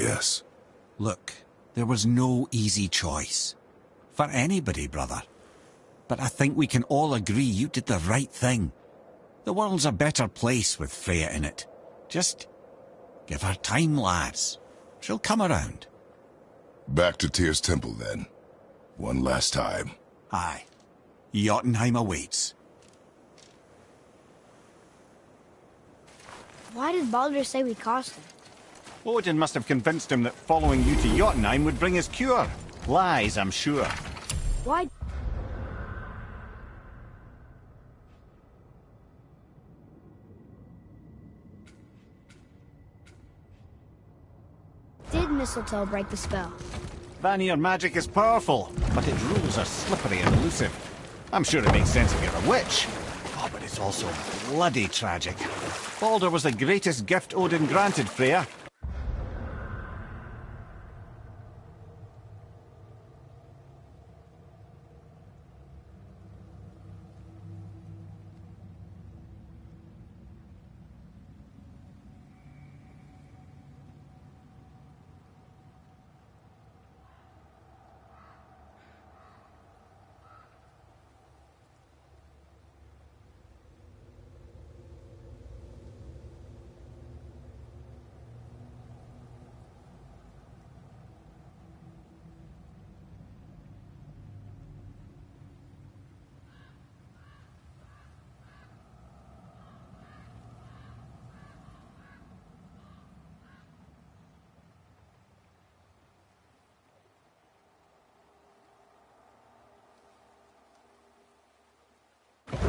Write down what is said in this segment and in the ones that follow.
Yes. Look, there was no easy choice. For anybody, brother. But I think we can all agree you did the right thing. The world's a better place with Freya in it. Just give her time, lads. She'll come around. Back to Tyr's temple, then. One last time. Aye. Jotunheim awaits. Why did Baldur say we cost him? Odin must have convinced him that following you to Jotunheim would bring his cure. Lies, I'm sure. Why? Did mistletoe break the spell? Vanir magic is powerful, but its rules are slippery and elusive. I'm sure it makes sense if you're a witch. Oh, but it's also bloody tragic. Baldur was the greatest gift Odin granted Freya.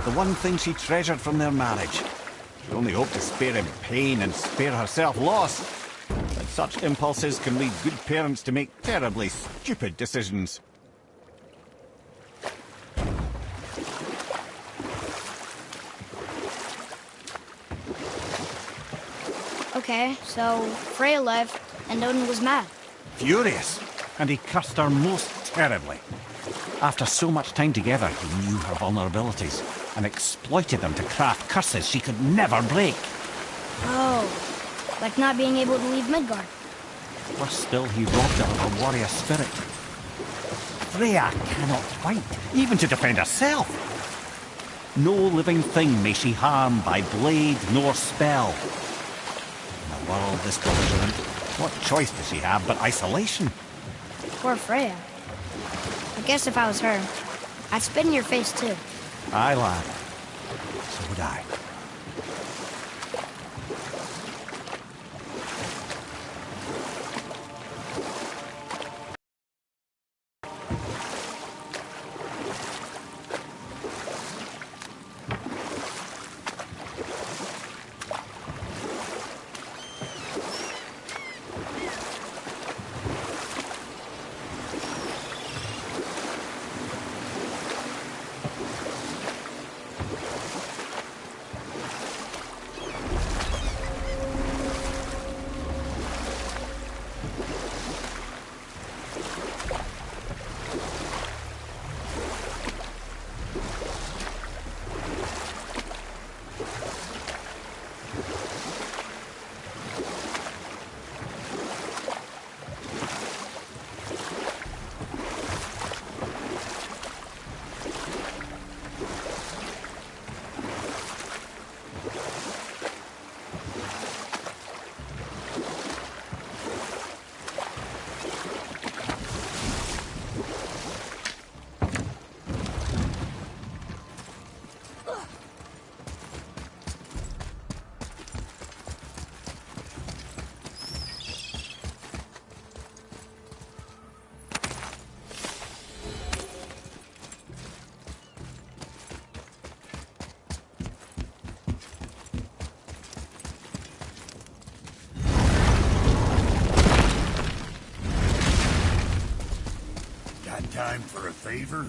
The one thing she treasured from their marriage. She only hoped to spare him pain and spare herself loss. But such impulses can lead good parents to make terribly stupid decisions. Okay, so Freya left, and Odin was mad. Furious, and he cursed her most terribly. After so much time together, he knew her vulnerabilities and exploited them to craft curses she could never break. Oh, like not being able to leave Midgard. Worse still, he robbed her of her warrior spirit. Freya cannot fight, even to defend herself. No living thing may she harm by blade nor spell. In a world this belligerent, what choice does she have but isolation? Poor Freya. I guess if I was her, I'd spit in your face too. Aye, lad. So would I. Time for a favor?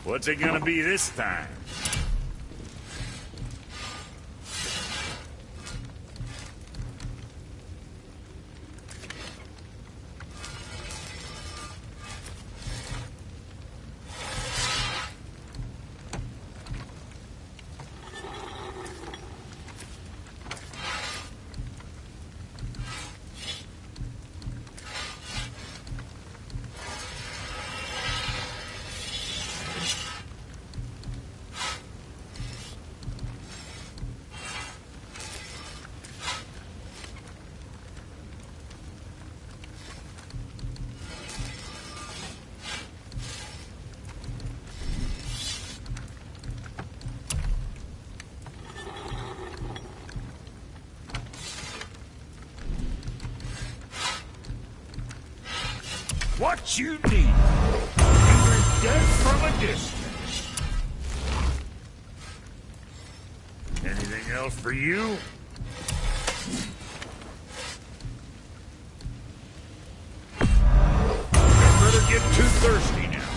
What's it gonna be this time? What you need. Angry death from a distance. Anything else for you? Don't let her get too thirsty now.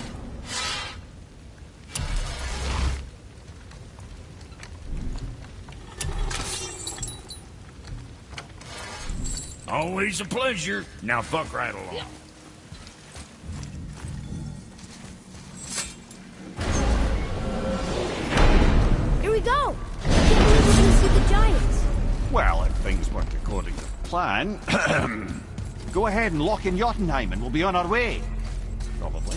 Always a pleasure. Now fuck right along. Go! I can't believe we're gonna see the giants. Well, if things work according to plan, go ahead and lock in Jotunheim and we'll be on our way. Probably.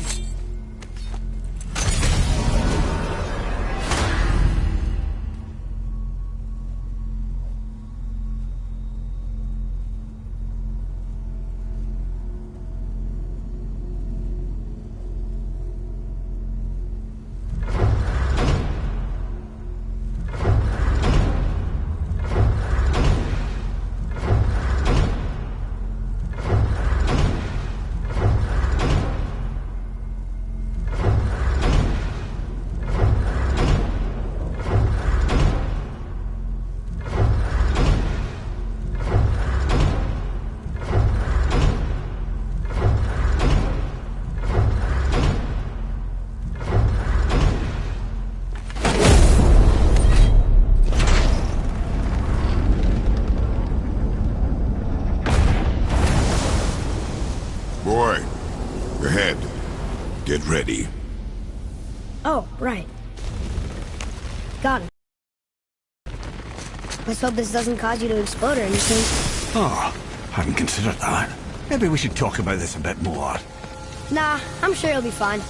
Boy, ahead. Get ready. Oh, right. Got it. Let's hope this doesn't cause you to explode or anything. Oh, hadn't considered that. Maybe we should talk about this a bit more. Nah, I'm sure you'll be fine.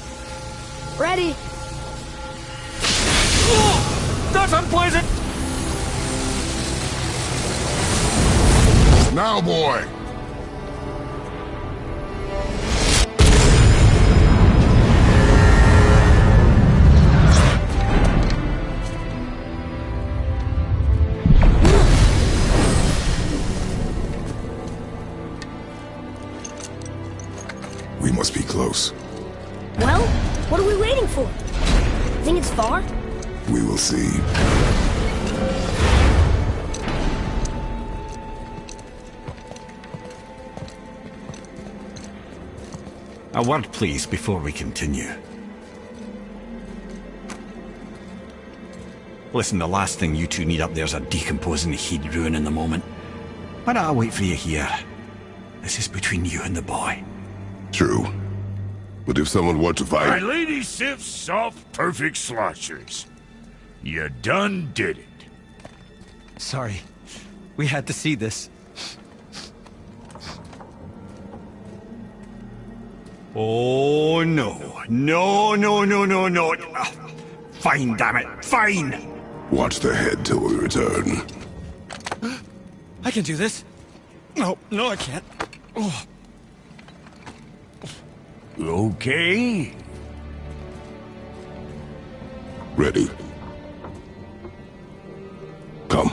Ready? Oh, that's unpleasant! Now, boy! We must be close. Well, what are we waiting for? Think it's far? We will see. A word, please, before we continue. Listen, the last thing you two need up there's a decomposing heat ruining the moment. Why don't I wait for you here? This is between you and the boy. True. But if someone were to My fight... lady sips soft, perfect sloshers. You done did it. Sorry. We had to see this. Oh, no. No, no, no, no, no. Fine, damn it. Fine! Watch the head till we return. I can do this. No, I can't. Oh. Okay. Ready. Come.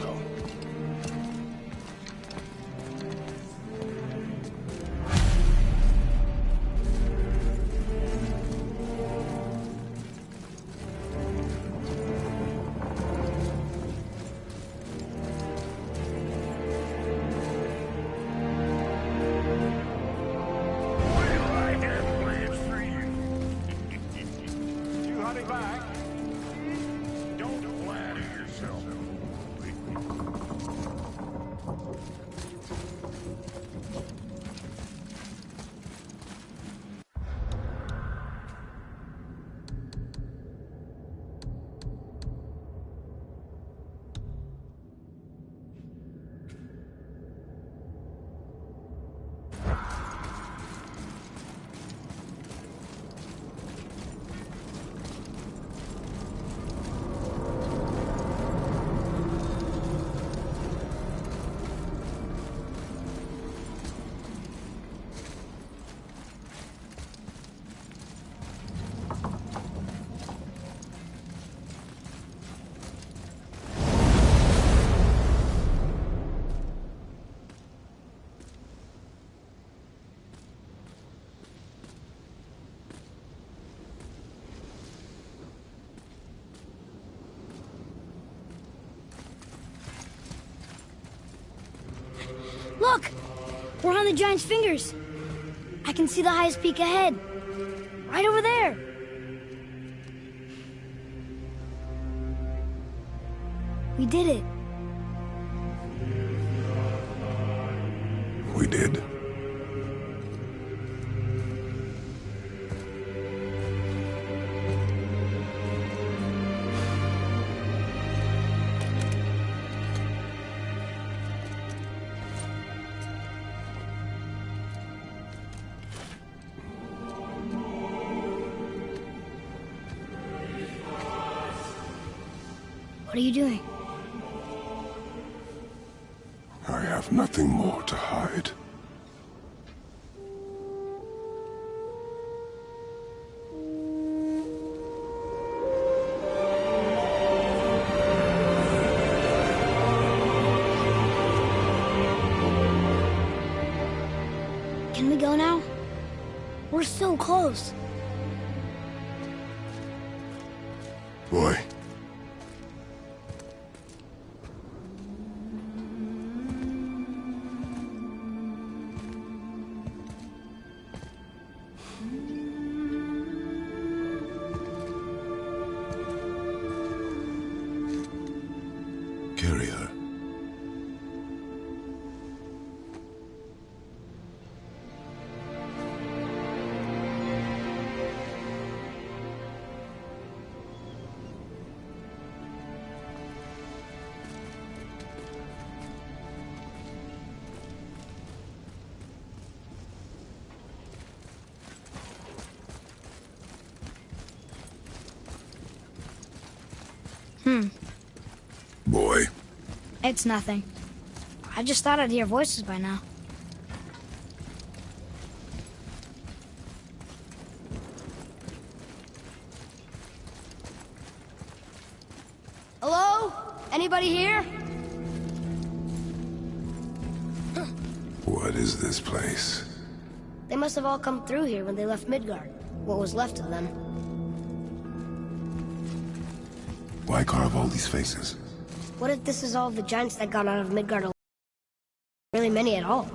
Look! We're on the giant's fingers. I can see the highest peak ahead. Right over there. We did it. We did. What are you doing? I have nothing more to hide. Can we go now? We're so close. Boy. Carry her. Boy. It's nothing. I just thought I'd hear voices by now. Hello? Anybody here? What is this place? They must have all come through here when they left Midgard. What was left of them. Why carve all these faces? What if this is all the giants that got out of Midgard alive? Really many at all.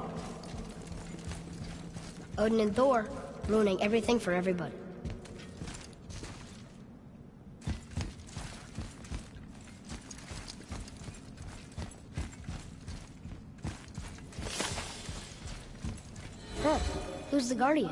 Odin and Thor, ruining everything for everybody. Huh, who's the Guardian?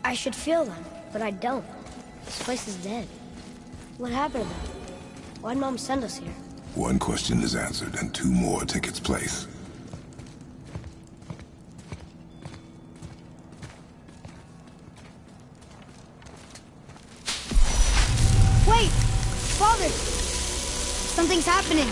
I should feel them, but I don't. This place is dead. What happened to them? Why'd Mom send us here? One question is answered, and two more take its place. Wait! Father! Something's happening.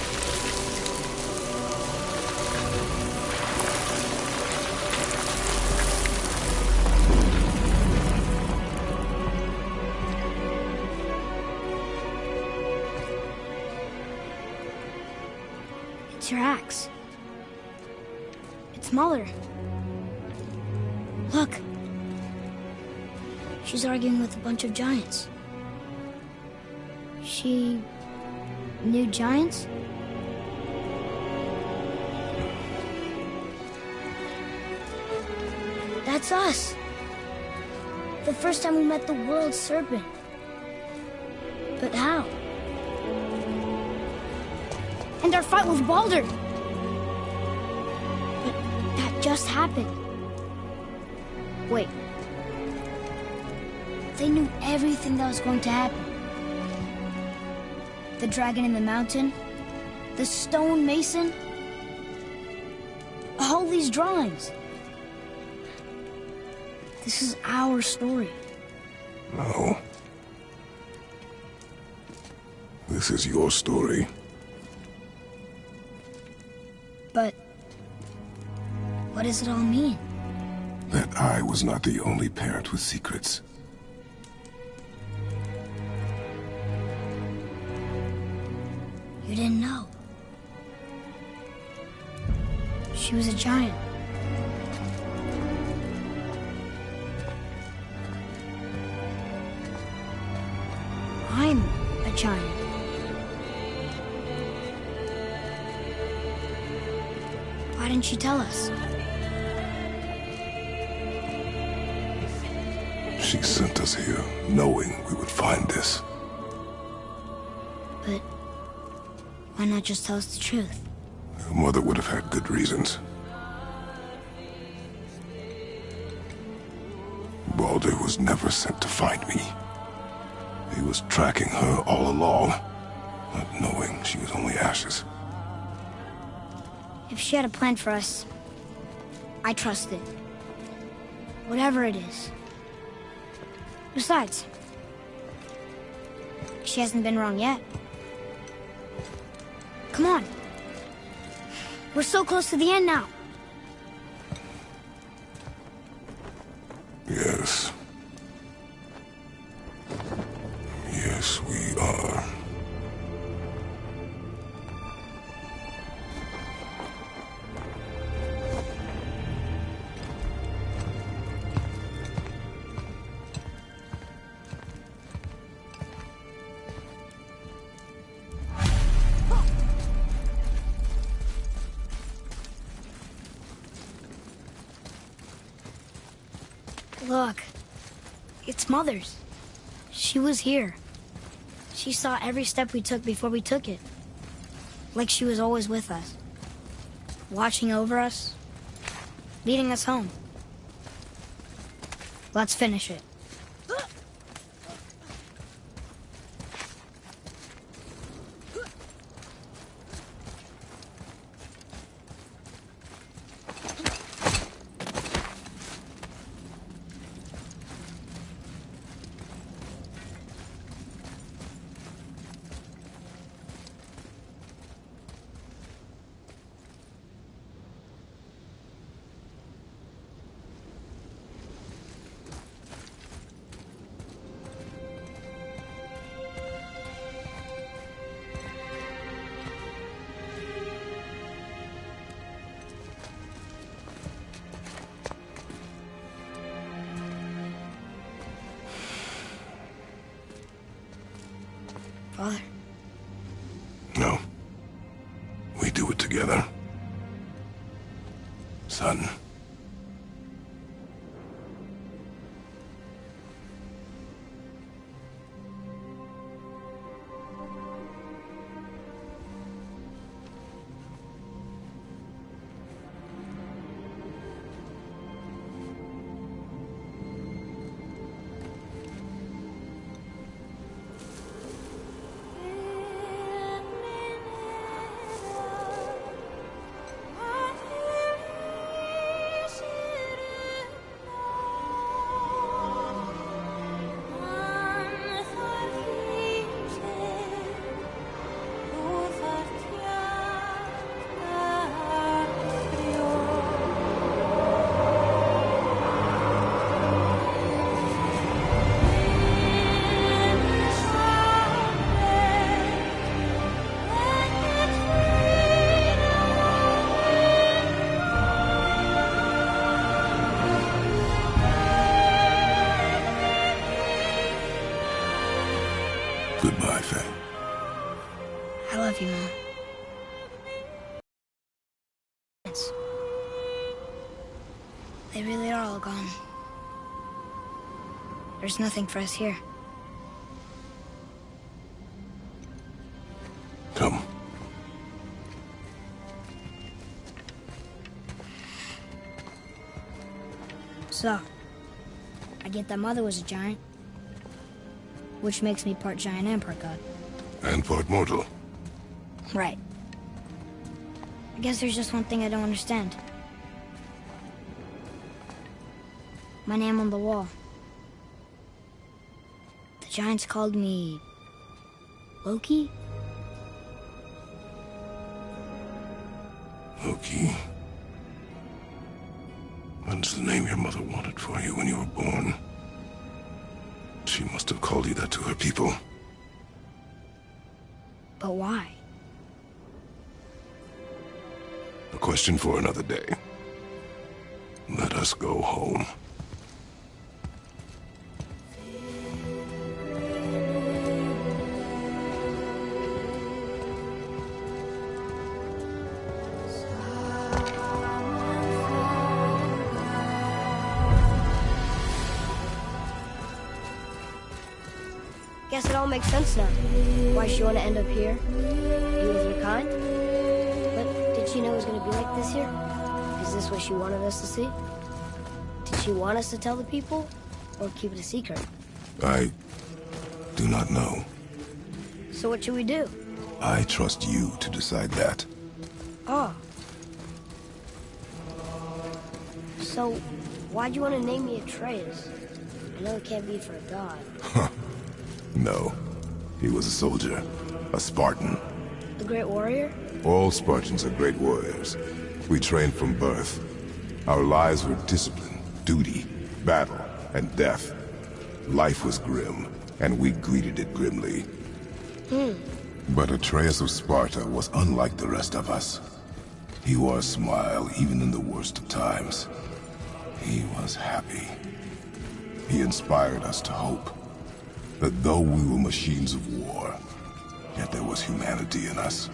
It's your axe. It's smaller. Look. She's arguing with a bunch of giants. She knew giants? That's us. The first time we met the world serpent. But how? And our fight with Baldur. But that just happened. Wait. They knew everything that was going to happen. The dragon in the mountain, the stone mason, all these drawings. This is our story. No. This is your story. But what does it all mean? That I was not the only parent with secrets. You didn't know. She was a giant. I'm a giant. Why didn't she tell us? She sent us here, knowing we would find this. But why not just tell us the truth? Your mother would have had good reasons. Baldur was never sent to find me. He was tracking her all along, not knowing she was only ashes. If she had a plan for us, I trust it. Whatever it is. Besides, she hasn't been wrong yet. Come on. We're so close to the end now. Yes. Yes, we are. Look, it's Mother's. She was here. She saw every step we took before we took it. Like she was always with us. Watching over us. Leading us home. Let's finish it. Father? No. We do it together. Son. Goodbye, Faye. I love you, Mom. They really are all gone. There's nothing for us here. Come. So, I get that Mother was a giant, which makes me part giant and part god. And part mortal. Right. I guess there's just one thing I don't understand. My name on the wall. The giants called me... Loki? Loki. That's the name your mother wanted for you when you were born. She must have called you that to her people. But why? The question for another day. Let us go home. Guess it all makes sense now. Why she want to end up here? Be with your kind? But did she know it was going to be like this here? Is this what she wanted us to see? Did she want us to tell the people? Or keep it a secret? I do not know. So what should we do? I trust you to decide that. Oh. So, why'd you want to name me Atreus? I know it can't be for a god. No. He was a soldier. A Spartan. A great warrior? All Spartans are great warriors. We trained from birth. Our lives were discipline, duty, battle, and death. Life was grim, and we greeted it grimly. But Atreus of Sparta was unlike the rest of us. He wore a smile even in the worst of times. He was happy. He inspired us to hope that though we were machines of war, yet there was humanity in us.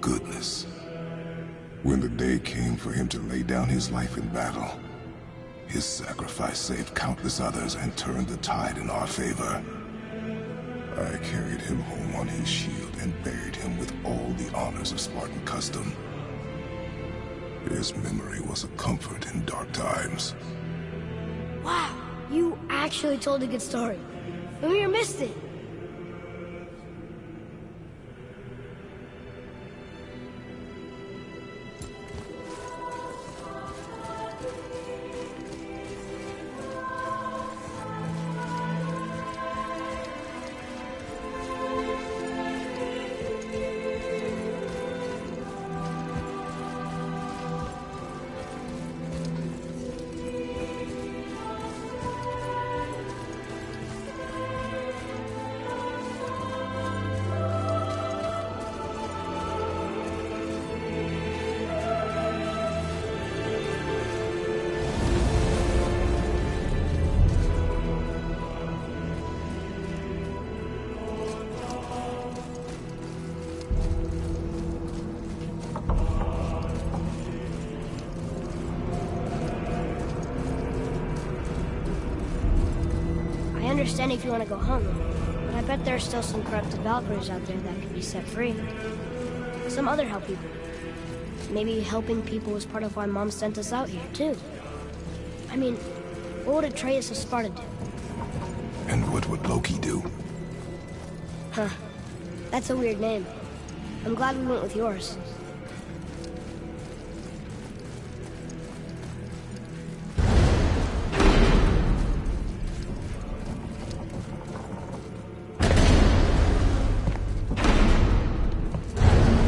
Goodness. When the day came for him to lay down his life in battle, his sacrifice saved countless others and turned the tide in our favor. I carried him home on his shield and buried him with all the honors of Spartan custom. His memory was a comfort in dark times. Wow, you actually told a good story. Mimir missed it. I understand if you want to go home, but I bet there are still some corrupted Valkyries out there that could be set free. Some other help people. Maybe helping people was part of why Mom sent us out here, too. I mean, what would Atreus of Sparta do? And what would Loki do? Huh. That's a weird name. I'm glad we went with yours.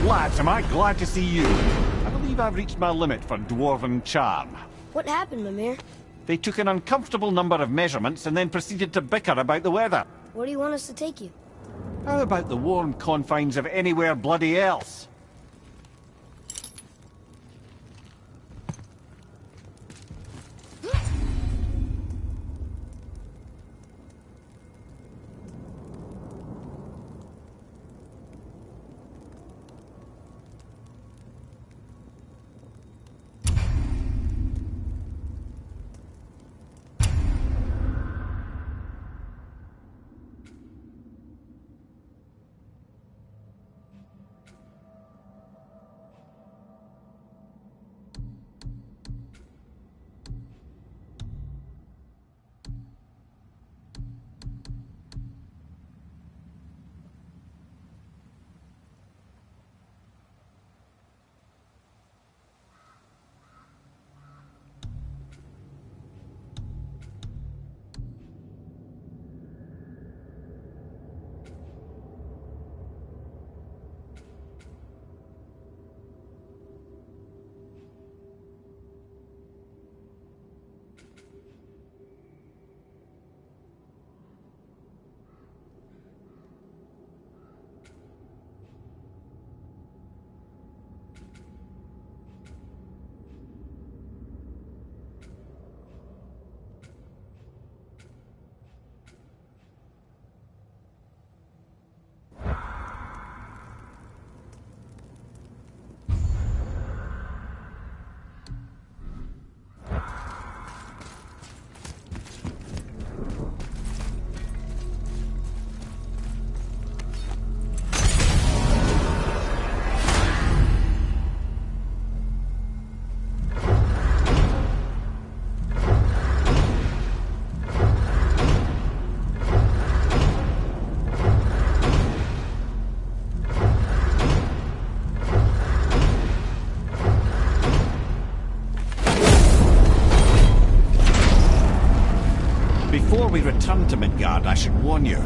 Lads, am I glad to see you. I believe I've reached my limit for dwarven charm. What happened, Mimir? They took an uncomfortable number of measurements and then proceeded to bicker about the weather. Where do you want us to take you? How about the warm confines of anywhere bloody else? return to Midgard, I should warn you.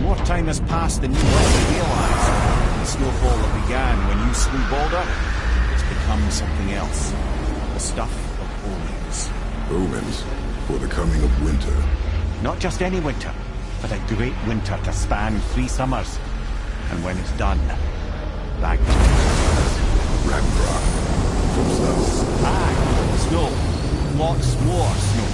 More time has passed than you will realise. The snowfall that began when you slew Balder, it's become something else. The stuff of omens. Omens for the coming of winter. Not just any winter, but a great winter to span 3 summers. And when it's done, Ragnarok. Ragnarok. From south. Aye, snow. Lots more snow.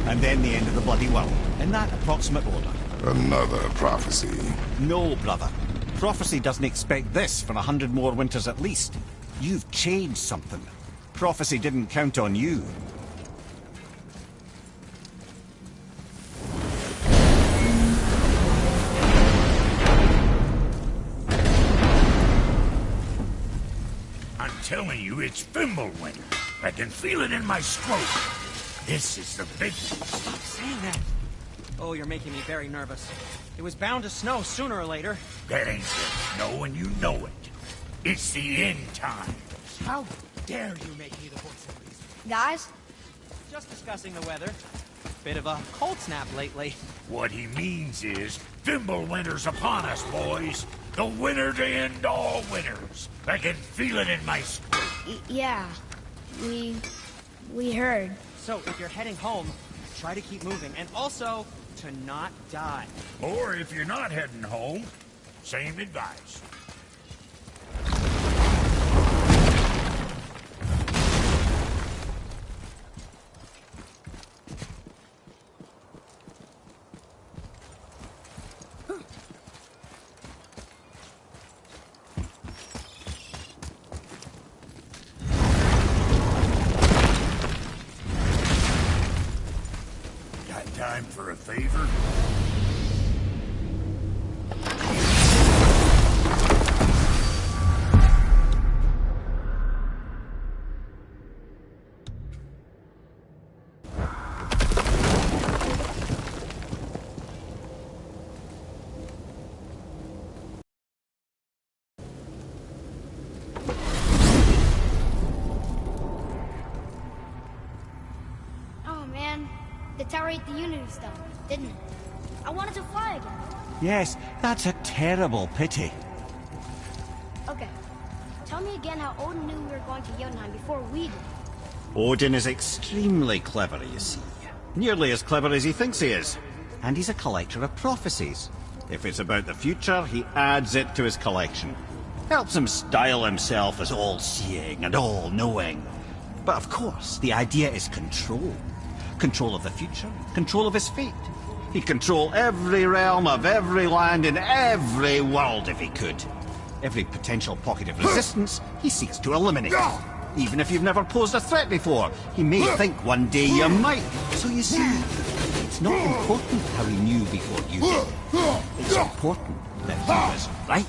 And then the end of the bloody world. In that approximate order. Another prophecy. No, brother. Prophecy doesn't expect this for 100 more winters at least. You've changed something. Prophecy didn't count on you. I'm telling you, it's Fimbulwinter. I can feel it in my scrotum. This is the big one. Stop saying that. Oh, you're making me very nervous. It was bound to snow sooner or later. That ain't the snow, and you know it. It's the end time. How dare you make me the voice of reason? Guys, Just discussing the weather. Bit of a cold snap lately. What he means is, Fimbulwinter's upon us, boys. The winter to end all winters. I can feel it in my scrotum. yeah. We heard. So, if you're heading home, try to keep moving. And also, to not die. Or if you're not heading home, same advice. Got time for a favor? Oh man, the tower ate the Unity Stone, didn't it? I wanted to fly again. Yes, that's a terrible pity. Okay, tell me again how Odin knew we were going to Jotunheim before we did. Odin is extremely clever, you see. Nearly as clever as he thinks he is. And he's a collector of prophecies. If it's about the future, he adds it to his collection. Helps him style himself as all-seeing and all-knowing. But of course, the idea is control. Control of the future, control of his fate. He'd control every realm of every land in every world if he could. Every potential pocket of resistance, he seeks to eliminate. Even if you've never posed a threat before, he may think one day you might. So you see, it's not important how he knew before you did. It's important that he was right.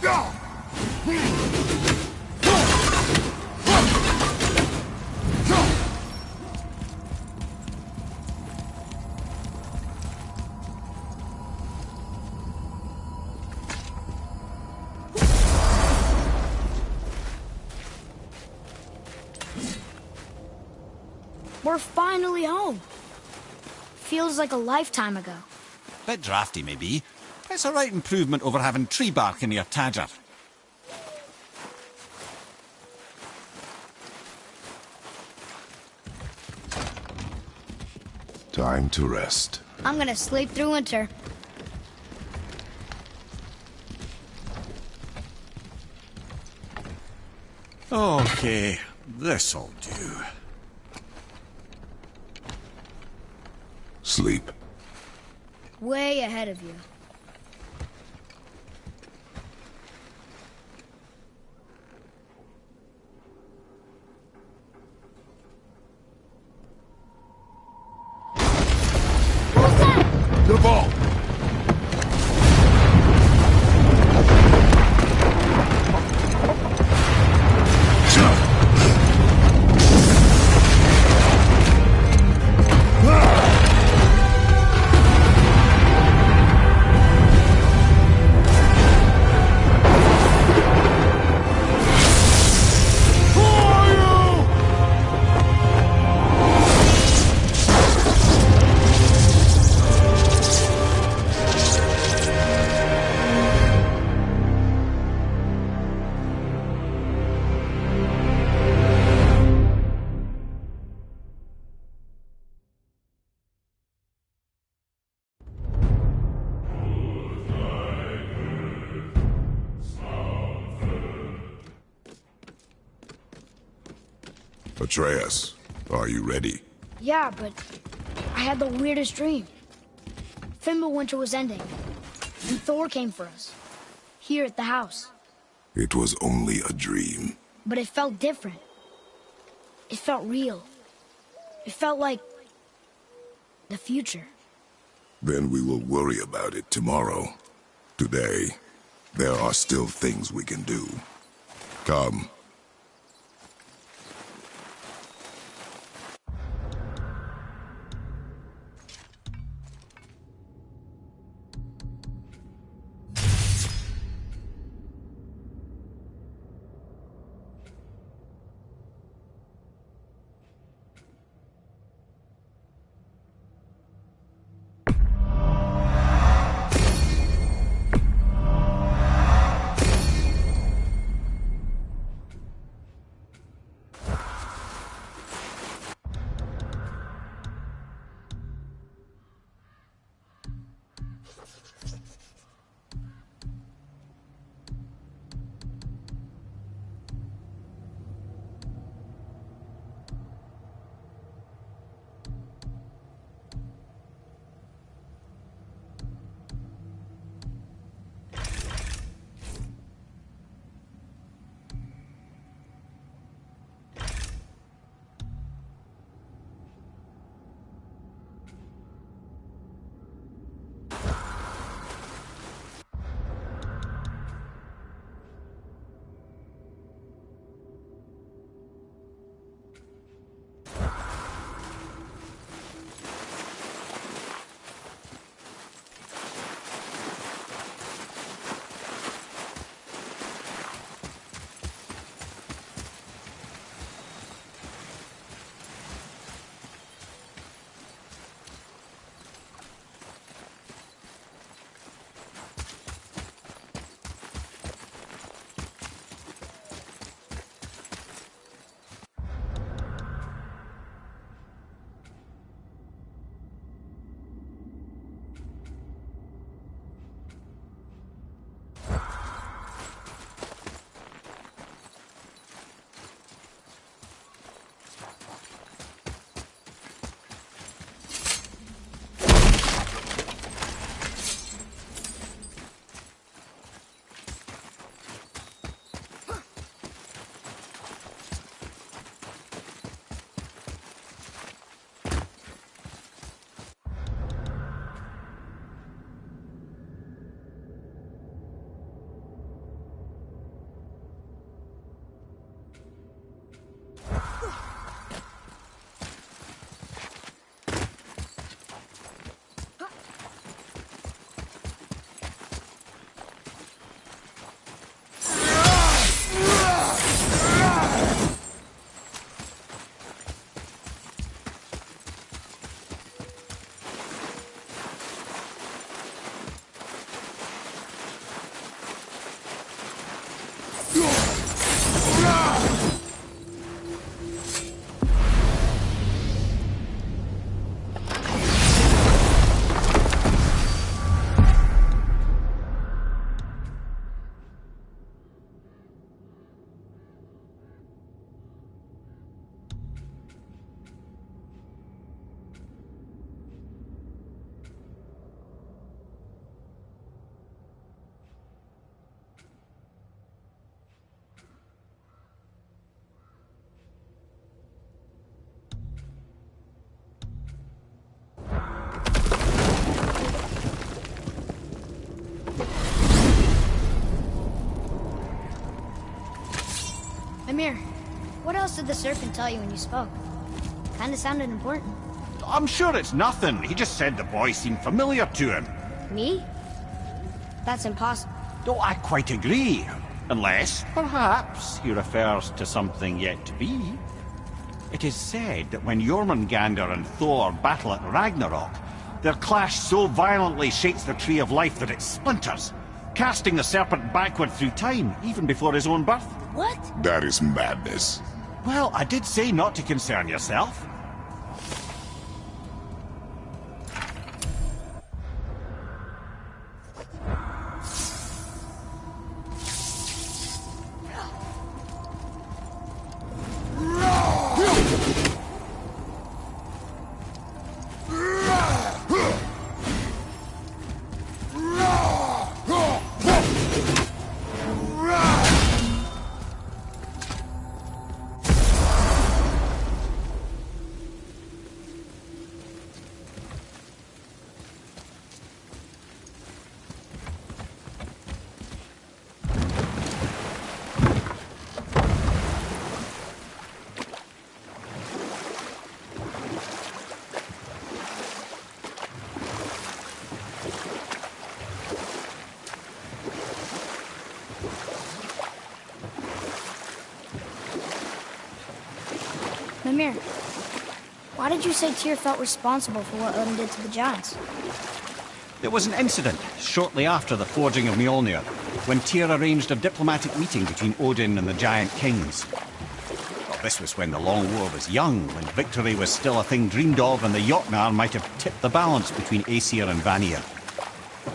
We're finally home. Feels like a lifetime ago. Bit drafty, maybe. It's a right improvement over having tree bark in your tadger. Time to rest. I'm gonna sleep through winter. Okay, this'll do. Sleep. Way ahead of you. To the ball! Atreus, are you ready? Yeah, but I had the weirdest dream. Fimbulwinter was ending, and Thor came for us. Here at the house. It was only a dream. But it felt different. It felt real. It felt like the future. Then we will worry about it tomorrow. Today, there are still things we can do. Come. Amir, what else did the serpent tell you when you spoke? Kinda sounded important. I'm sure it's nothing. He just said the boy seemed familiar to him. Me? That's impossible. Oh, I quite agree. Unless, perhaps, he refers to something yet to be. It is said that when Jormungandr and Thor battle at Ragnarok, their clash so violently shakes the Tree of Life that it splinters, casting the serpent backward through time, even before his own birth. What? That is madness. Well, I did say not to concern yourself. Come here. Why did you say Tyr felt responsible for what Odin did to the giants? There was an incident shortly after the forging of Mjolnir, when Tyr arranged a diplomatic meeting between Odin and the giant kings. Well, this was when the Long War was young, when victory was still a thing dreamed of, and the Jotnar might have tipped the balance between Aesir and Vanir.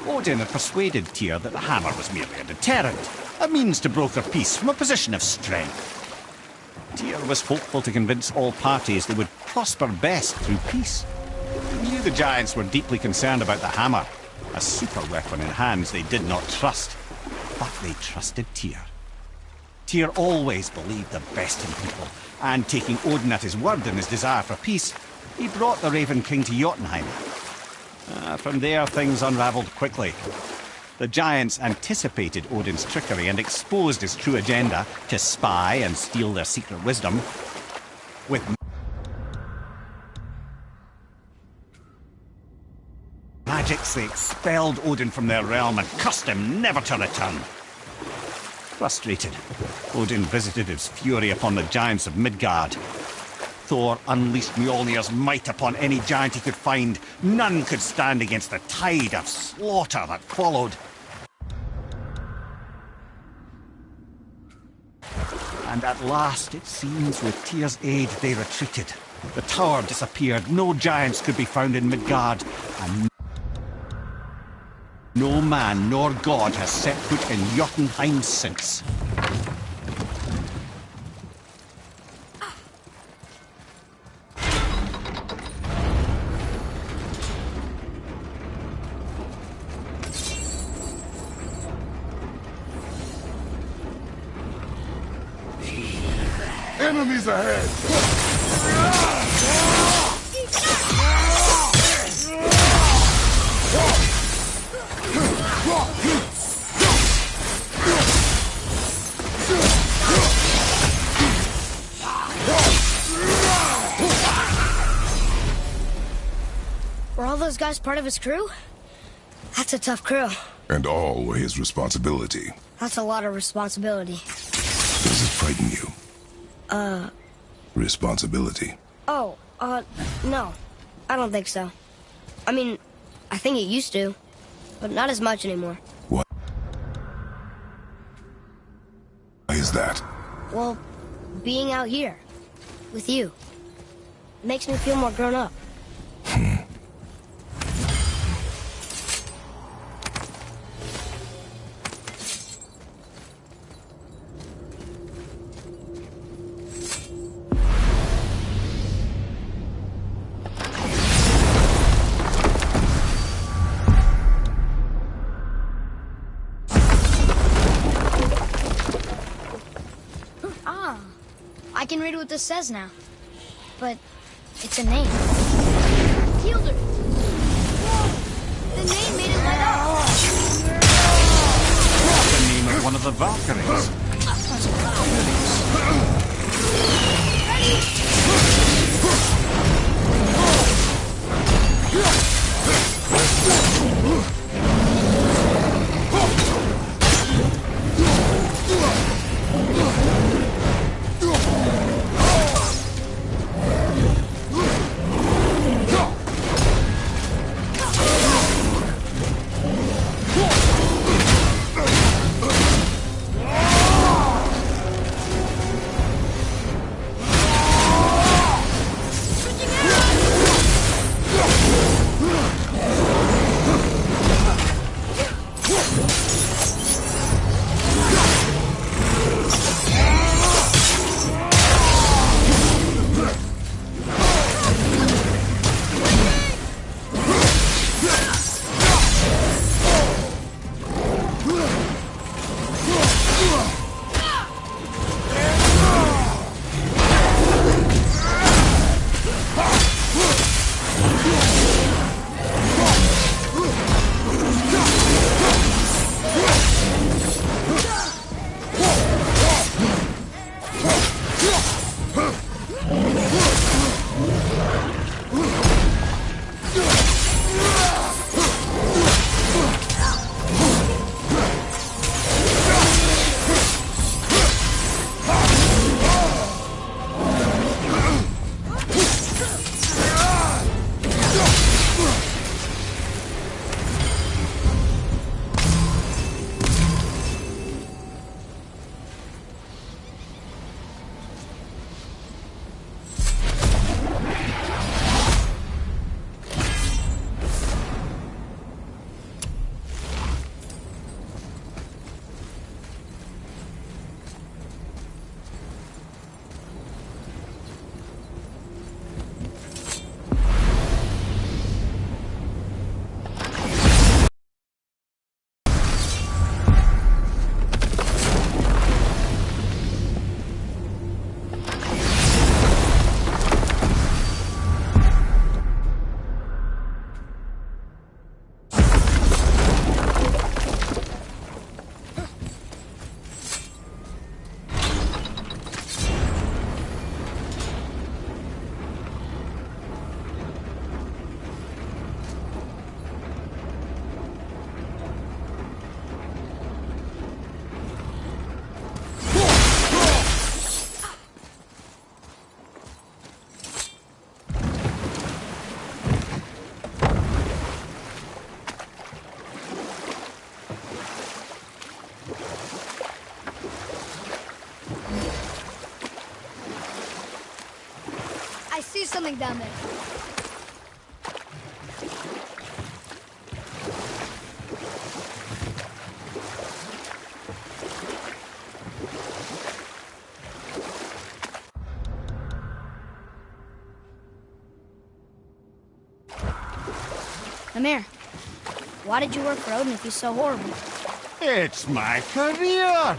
Odin had persuaded Tyr that the hammer was merely a deterrent, a means to broker peace from a position of strength. Tyr was hopeful to convince all parties they would prosper best through peace. He knew the giants were deeply concerned about the hammer, a super weapon in hands they did not trust. But they trusted Tyr. Tyr always believed the best in people, and taking Odin at his word in his desire for peace, he brought the Raven King to Jotunheim. From there, things unravelled quickly. The giants anticipated Odin's trickery and exposed his true agenda to spy and steal their secret wisdom. With magics, they expelled Odin from their realm and cursed him never to return. Frustrated, Odin visited his fury upon the giants of Midgard. Thor unleashed Mjolnir's might upon any giant he could find. None could stand against the tide of slaughter that followed. And at last, it seems, with Tyr's aid, they retreated. The tower disappeared, no giants could be found in Midgard, and no man nor god has set foot in Jotunheim since. Enemies ahead! Were all those guys part of his crew? That's a tough crew. And all were his responsibility. That's a lot of responsibility. Does it frighten you? Responsibility. Oh, no. I don't think so. I mean, I think it used to, but not as much anymore. What? Why is that? Well, being out here, with you, makes me feel more grown up. I can read what this says now, but it's a name. Fielder! Whoa! The name made it light up! The name of one of the Valkyries. going down there. Amir, why did you work for Odin if he's so horrible? It's my career!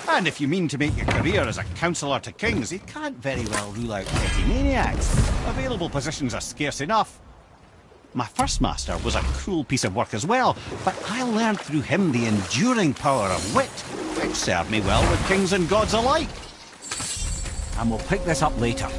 And if you mean to make your career as a counsellor to kings, you can't very well rule out petty maniacs. Available positions are scarce enough. My first master was a cruel piece of work as well, but I learned through him the enduring power of wit, which served me well with kings and gods alike. And we'll pick this up later.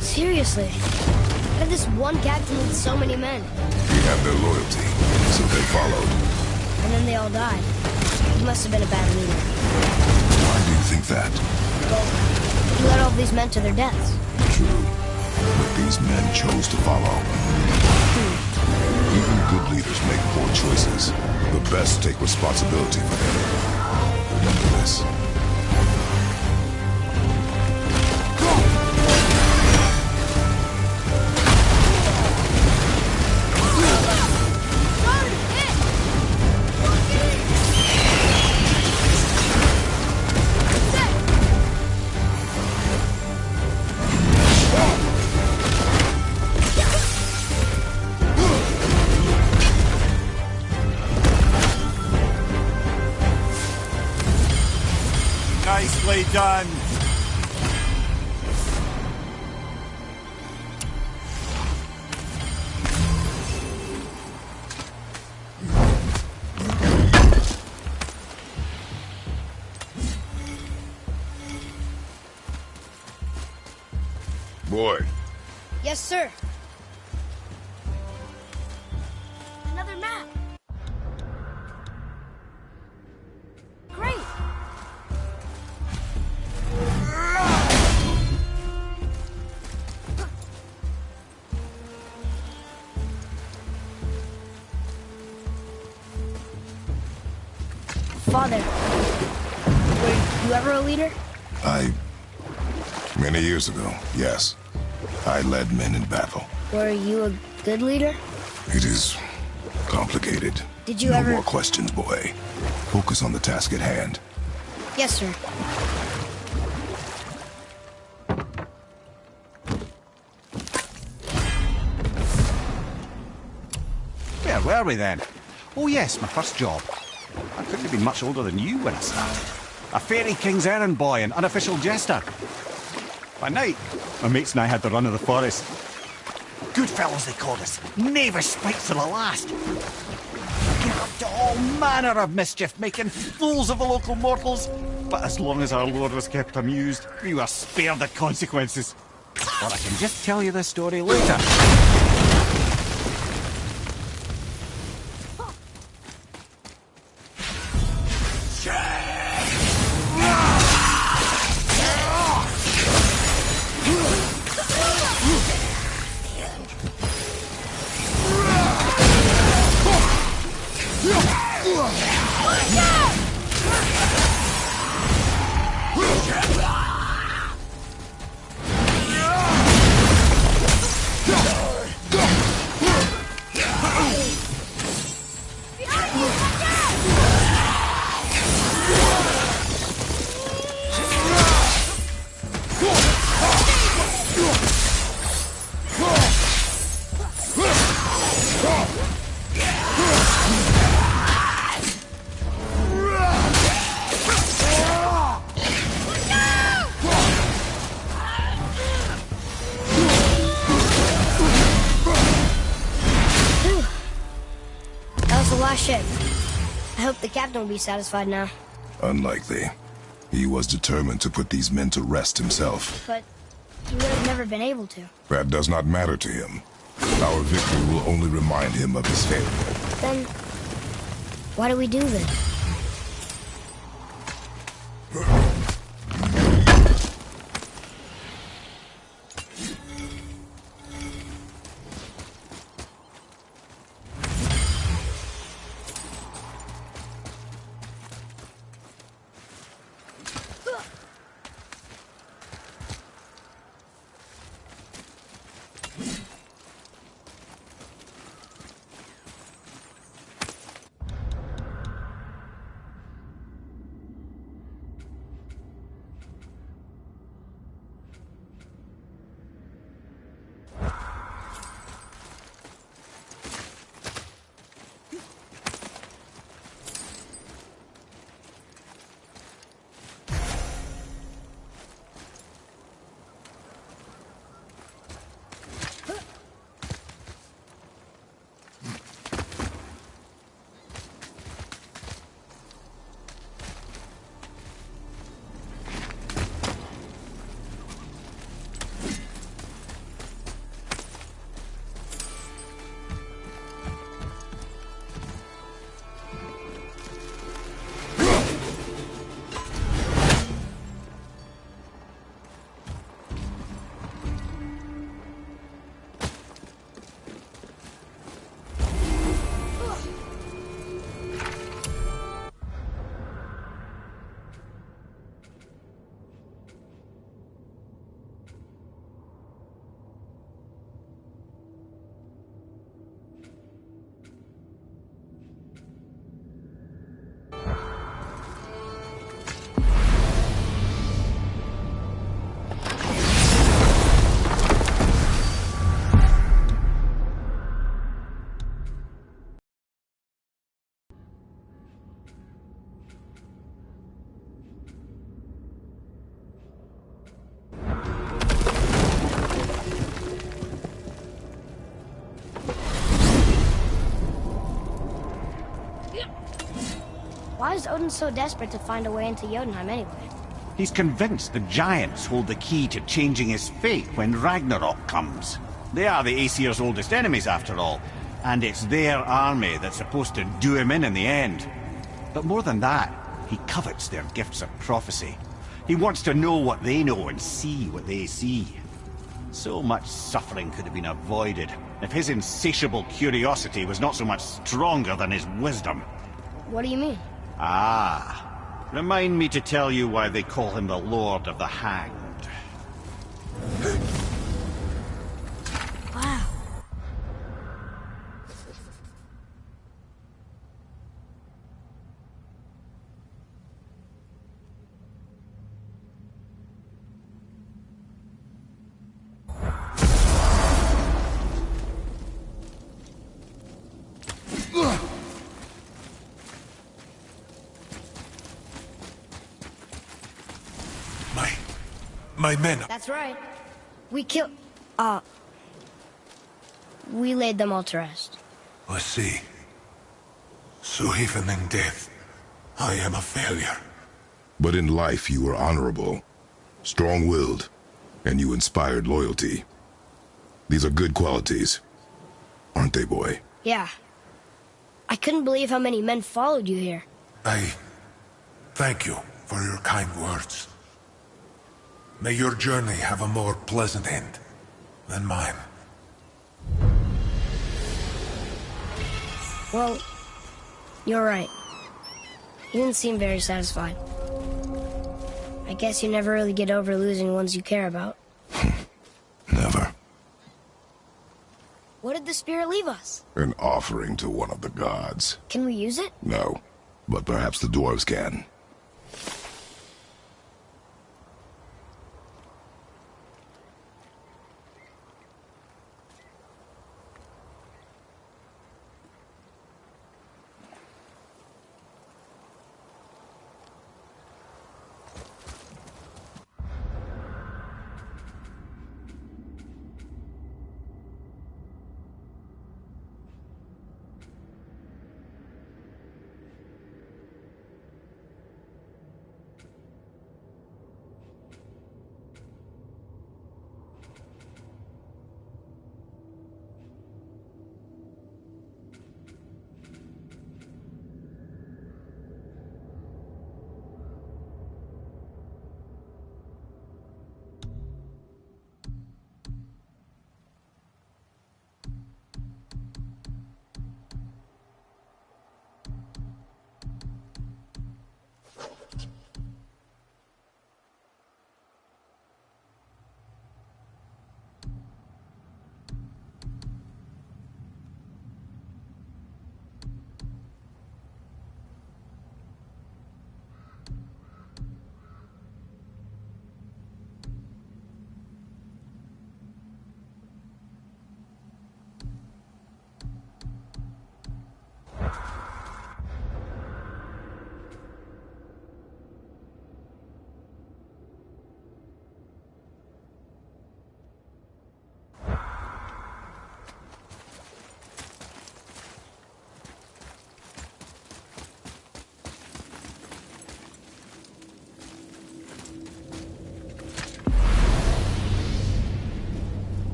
Seriously, how did this one captain lead so many men? We have their loyalty, so they followed. And then they all died. He must have been a bad leader. Why do you think that? Well, he led all these men to their deaths. True. But these men chose to follow. Even good leaders make poor choices. The best take responsibility for them. Remember this. Nicely done. Boy, Yes, sir. Another map. Great. Father, were you ever a leader? Many years ago, yes. I led men in battle. Were you a good leader? It is complicated. Did you no ever... more questions, boy. Focus on the task at hand. Yes, sir. Where were we then? Oh yes, my first job. I couldn't have been much older than you when I started. A fairy king's errand boy and unofficial jester. By night, my mates and I had the run of the forest. Good fellows they called us. Knavish spikes to the last. Get up to all manner of mischief, making fools of the local mortals. But as long as our lord was kept amused, we were spared the consequences. Or I can just tell you this story later. ship. I hope the captain will be satisfied now. Unlikely. He was determined to put these men to rest himself. But he would have never been able to. That does not matter to him. Our victory will only remind him of his failure. Then, why do we do this? Why is Odin so desperate to find a way into Jotunheim anyway? He's convinced the giants hold the key to changing his fate when Ragnarok comes. They are the Aesir's oldest enemies, after all, and it's their army that's supposed to do him in the end. But more than that, he covets their gifts of prophecy. He wants to know what they know and see what they see. So much suffering could have been avoided if his insatiable curiosity was not so much stronger than his wisdom. What do you mean? Ah, remind me to tell you why they call him the Lord of the Hanged. Wow. My men. That's right. We killed... we laid them all to rest. I see. So even in death, I am a failure. But in life you were honorable, strong-willed, and you inspired loyalty. These are good qualities, aren't they, boy? Yeah. I couldn't believe how many men followed you here. I thank you for your kind words. May your journey have a more pleasant end than mine. Well, you're right. You didn't seem very satisfied. I guess you never really get over losing ones you care about. Never. What did the spirit leave us? An offering to one of the gods. Can we use it? No, but perhaps the dwarves can.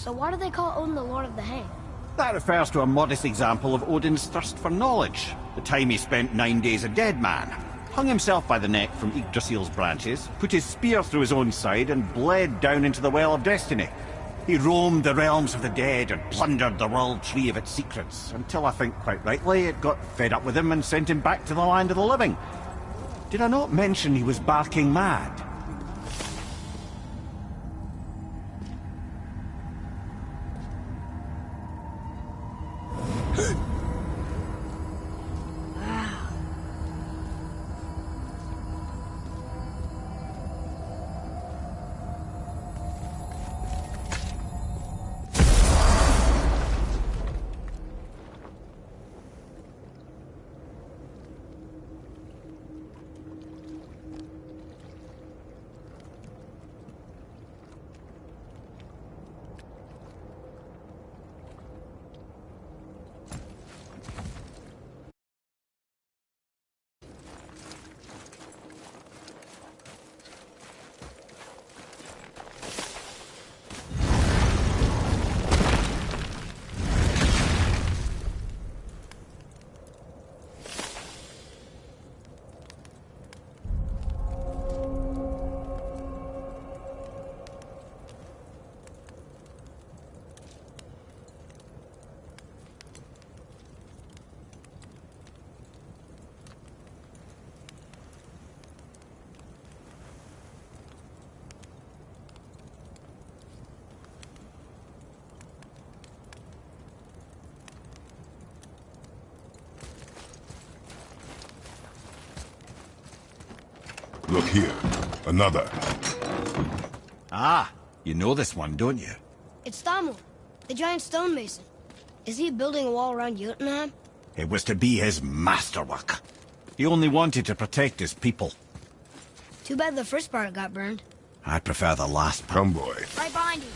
So why do they call Odin the Lord of the Hay? That refers to a modest example of Odin's thirst for knowledge. The time he spent 9 days a dead man. Hung himself by the neck from Yggdrasil's branches, put his spear through his own side, and bled down into the Well of Destiny. He roamed the realms of the dead and plundered the World Tree of its secrets, until I think, quite rightly, it got fed up with him and sent him back to the land of the living. Did I not mention he was barking mad? Look here. Another. Ah, you know this one, don't you? It's Thamur, the giant stonemason. Is he building a wall around Jotunheim? It was to be his masterwork. He only wanted to protect his people. Too bad the first part got burned. I prefer the last part. Come, boy. Right behind you.